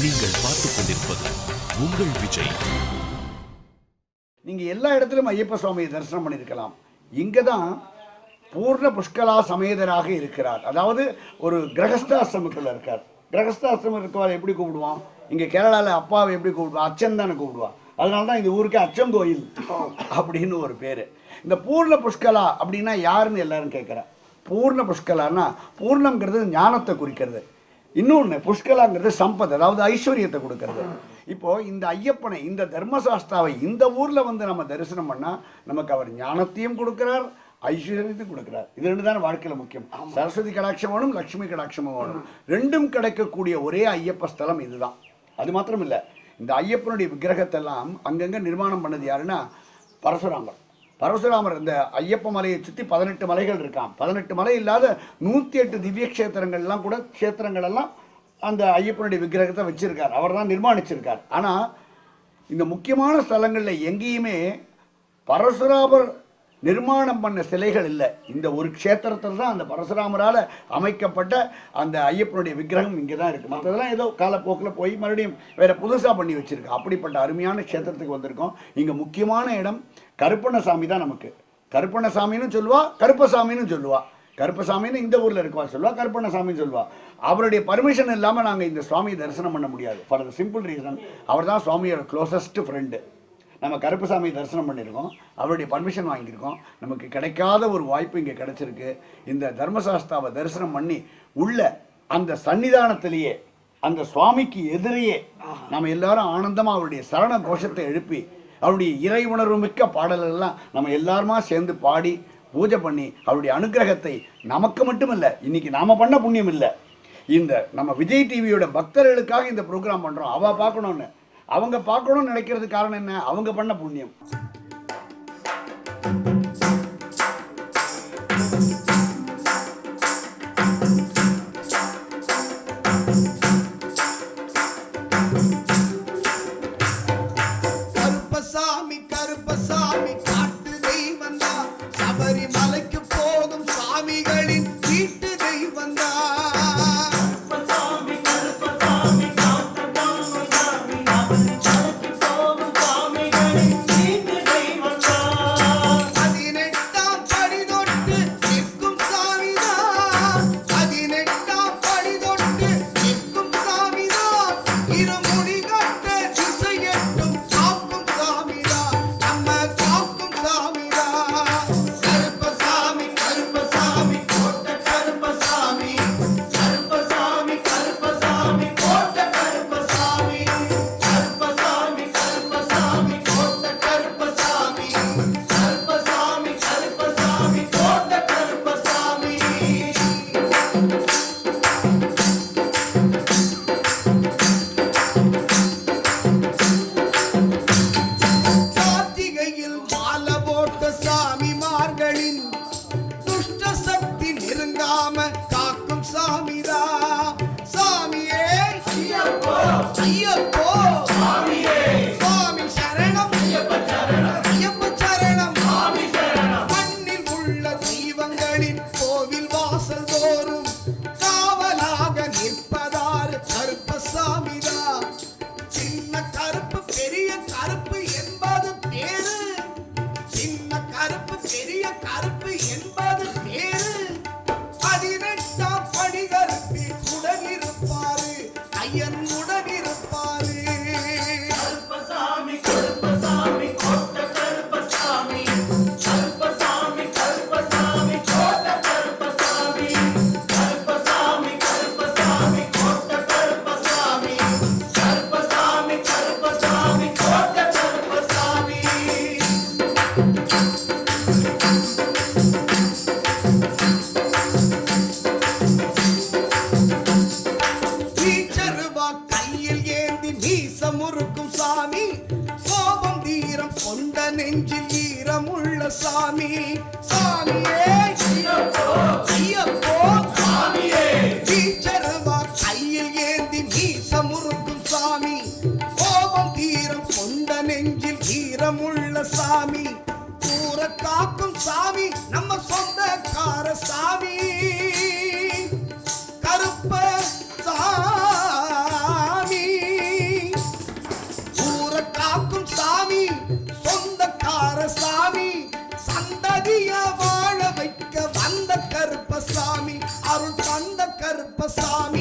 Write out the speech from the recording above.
நீங்கள் பார்த்துக் கொண்டிருப்பது உங்கள் விஜய். நீங்க எல்லா இடத்திலும் ஐயப்ப சுவாமியை தரிசனம் பண்ணியிருக்கலாம். இங்க தான் பூர்ண புஷ்கலா சமேதராக இருக்கிறார். அதாவது ஒரு கிரகஸ்தாசிரமத்தில் இருக்கார். கிரகஸ்தாசிரமம் இருக்கவாள் எப்படி கூப்பிடுவான்? இங்கே கேரளாவில் அப்பாவை எப்படி கூப்பிடுவான்? அச்சன் தானே கூப்பிடுவான். அதனால தான் இந்த ஊருக்கு அச்சங்கோயில் அப்படின்னு ஒரு பேர். இந்த பூர்ண புஷ்கலா அப்படின்னா யாருன்னு எல்லாரும் கேட்குறா. பூர்ண புஷ்கலான்னா பூர்ணம்ங்கிறது ஞானத்தை குறிக்கிறது, இன்னொன்று புஷ்கலாங்கிறது சம்பத், அதாவது ஐஸ்வர்யத்தை கொடுக்கறது. இப்போது இந்த ஐயப்பனை, இந்த தர்மசாஸ்தாவை இந்த ஊரில் வந்து நம்ம தரிசனம் பண்ணால் நமக்கு அவர் ஞானத்தையும் கொடுக்குறார், ஐஸ்வர்யத்தையும் கொடுக்குறார். இது ரெண்டு தானே வாழ்க்கையில் முக்கியம். சரஸ்வதி கடாட்சம் வேணும், லக்ஷ்மி கடாட்சமும் வேணும். ரெண்டும் கிடைக்கக்கூடிய ஒரே ஐயப்ப ஸ்தலம் இதுதான். அது மாத்திரம் இல்லை, இந்த ஐயப்பனுடைய விக்கிரகத்தெல்லாம் அங்கங்கே நிர்மாணம் பண்ணது யாருன்னா பரசுராமர். பரசுராமர் இந்த ஐயப்ப மலையை சுற்றி 18 மலைகள் இருக்கான். 18 மலை இல்லாத 108 திவ்ய க்ஷேத்திரங்கள்லாம் கூட க்ஷேத்திரங்களெல்லாம் அந்த ஐயப்பனுடைய விக்கிரகத்தை வச்சுருக்கார், அவர் தான் நிர்மாணிச்சிருக்கார். ஆனால் இந்த முக்கியமான ஸ்தலங்களில் எங்கேயுமே பரசுராமர் நிர்மாணம் பண்ண சிலைகள் இல்லை. இந்த ஒரு க்ஷேத்திரத்தில் தான் அந்த பரசுராமரால் அமைக்கப்பட்ட அந்த ஐயப்பனுடைய விக்கிரகம் இங்கே தான் இருக்குது. மற்றதெல்லாம் ஏதோ காலப்போக்கில் போய் மறுபடியும் வேறு புதுசாக பண்ணி வச்சுருக்கு. அப்படிப்பட்ட அருமையான க்ஷேத்திரத்துக்கு வந்திருக்கோம். இங்கே முக்கியமான இடம் கருப்பண்ணசாமி தான். நமக்கு கருப்பண்ணசாமின்னு சொல்லுவா, கருப்பசாமின்னு சொல்லுவா. கருப்பசாமின்னு இந்த ஊரில் இருக்கவா சொல்லுவா, கருப்பண்ணசாமின்னு சொல்லுவா. அவருடைய பர்மிஷன் இல்லாமல் நாங்கள் இந்த சுவாமியை தரிசனம் பண்ண முடியாது. ஃபார் த சிம்பிள் ரீசன், அவர் தான் சுவாமியோட க்ளோசஸ்ட் ஃப்ரெண்டு. நம்ம கருப்பசாமி தரிசனம் பண்ணியிருக்கோம், அவருடைய பர்மிஷன் வாங்கியிருக்கோம். நமக்கு கிடைக்காத ஒரு வாய்ப்பு இங்கே கிடைச்சிருக்கு. இந்த தர்மசாஸ்தாவை தரிசனம் பண்ணி உள்ள அந்த சன்னிதானத்திலேயே அந்த சுவாமிக்கு எதிரையே நம்ம எல்லாரும் ஆனந்தமாக அவருடைய சரண கோஷத்தை எழுப்பி அவருடைய இறை உணர்வு மிக்க பாடலெல்லாம் நம்ம எல்லாருமா சேர்ந்து பாடி பூஜை பண்ணி அவருடைய அனுகிரகத்தை நமக்கு மட்டும் இல்லை, இன்னைக்கு நாம் பண்ண புண்ணியம் இல்லை, இந்த நம்ம விஜய் டிவியோட பக்தர்களுக்காக இந்த ப்ரோக்ராம் பண்ணுறோம். அவள் பார்க்கணுன்னு, அவங்க பார்க்கணும்னு நினைக்கிறது காரணம் என்ன? அவங்க பண்ண புண்ணியம். கருப்பசாமி கருப்பசாமி காட்டு தெய்வம் தான், சபரிமலைக்கு போகும் சாமிகளின் வீட்டு தெய்வம் தான். சாமி சாமியே ஐயப்போ ஐயப்போ சாமியே டீச்சர்வா கையில் ஏந்தி மீச முறுக்கும் சாமி கோபம் தீரம் கொண்ட நெஞ்சில் ஈரமுள்ள சாமி கூற காக்கும் சாமி நம்ம சொந்தக்கார சாமி கருப்ப சாமி கருப்பசாமி